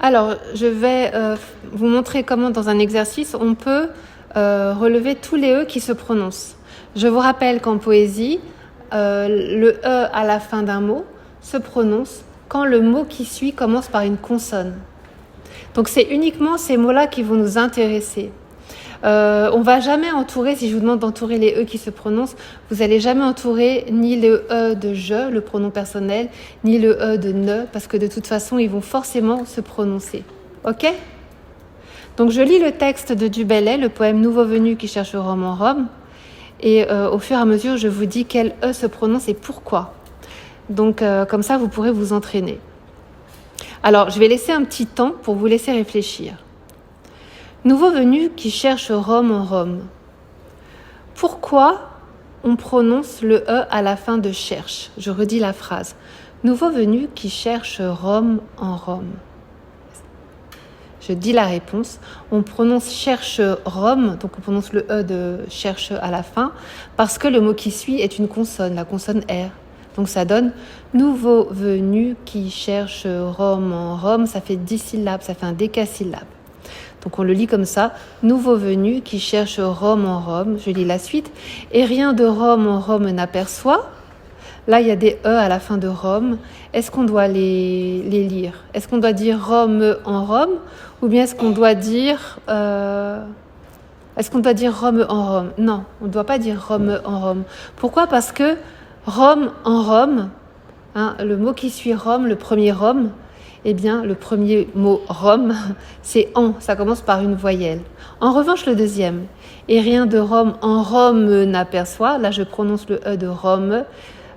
Alors, je vais vous montrer comment, dans un exercice, on peut relever tous les E qui se prononcent. Je vous rappelle qu'en poésie, le E à la fin d'un mot se prononce quand le mot qui suit commence par une consonne. Donc, c'est uniquement ces mots-là qui vont nous intéresser. On ne va jamais entourer, si je vous demande d'entourer les E qui se prononcent, vous n'allez jamais entourer ni le E de je, le pronom personnel, ni le E de ne, parce que de toute façon, ils vont forcément se prononcer. Ok ? Donc je lis le texte de Du Bellay, le poème Nouveau venu qui cherche Rome en Rome, et au fur et à mesure, je vous dis quel E se prononce et pourquoi. Donc comme ça, vous pourrez vous entraîner. Alors, je vais laisser un petit temps pour vous laisser réfléchir. Nouveau venu qui cherche Rome en Rome. Pourquoi on prononce le E à la fin de cherche ? Je redis la phrase. Nouveau venu qui cherche Rome en Rome. Je dis la réponse. On prononce cherche Rome, donc on prononce le E de cherche à la fin, parce que le mot qui suit est une consonne, la consonne R. Donc ça donne nouveau venu qui cherche Rome en Rome. Ça fait 10 syllabes, ça fait un décasyllabe. Donc on le lit comme ça, nouveau venu qui cherche Rome en Rome. Je lis la suite. Et rien de Rome en Rome n'aperçoit. Là, il y a des E à la fin de Rome. Est-ce qu'on doit les lire ? Est-ce qu'on doit dire Rome en Rome ? Ou bien est-ce qu'on doit dire Rome en Rome ? Non, on ne doit pas dire Rome en Rome. Pourquoi ? Parce que Rome en Rome, le mot qui suit Rome, le premier Rome, eh bien, le premier mot Rome, c'est en, ça commence par une voyelle. En revanche, le deuxième, et rien de Rome en Rome n'aperçoit, là je prononce le E de Rome,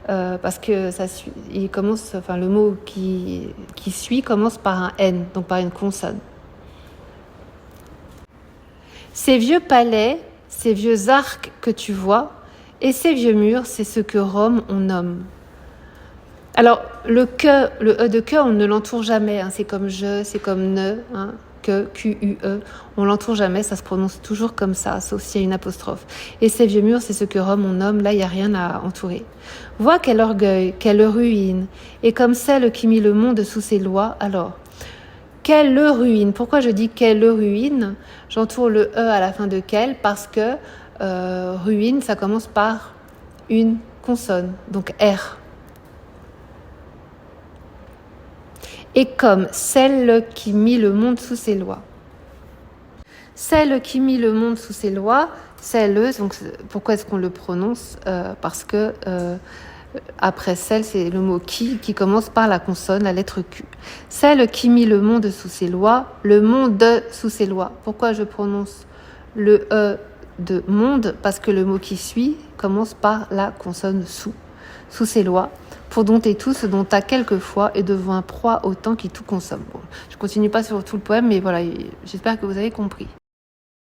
parce que le mot qui suit commence par un N, donc par une consonne. Ces vieux palais, ces vieux arcs que tu vois, et ces vieux murs, c'est ce que Rome on nomme. Alors, le E de que, on ne l'entoure jamais. C'est comme je, c'est comme ne, que, Q-U-E. On l'entoure jamais, ça se prononce toujours comme ça, sauf s'il y a une apostrophe. Et ces vieux murs, c'est ce que Rome on nomme. Là, il n'y a rien à entourer. Vois quel orgueil, quelle ruine, et comme celle qui mit le monde sous ses lois. Alors, quelle ruine. Pourquoi je dis quelle ruine ? J'entoure le E à la fin de quelle parce que ruine, ça commence par une consonne, donc R. Et comme celle qui mit le monde sous ses lois. Celle qui mit le monde sous ses lois, celle, donc pourquoi est-ce qu'on le prononce ? Parce que après celle, c'est le mot qui commence par la consonne, la lettre Q. Celle qui mit le monde sous ses lois, le monde sous ses lois. Pourquoi je prononce le E de monde ? Parce que le mot qui suit commence par la consonne sous ses lois. Pour dompter tout ce dont t'as quelquefois et devant un proie autant qui tout consomme. Bon, je continue pas sur tout le poème, mais voilà, j'espère que vous avez compris.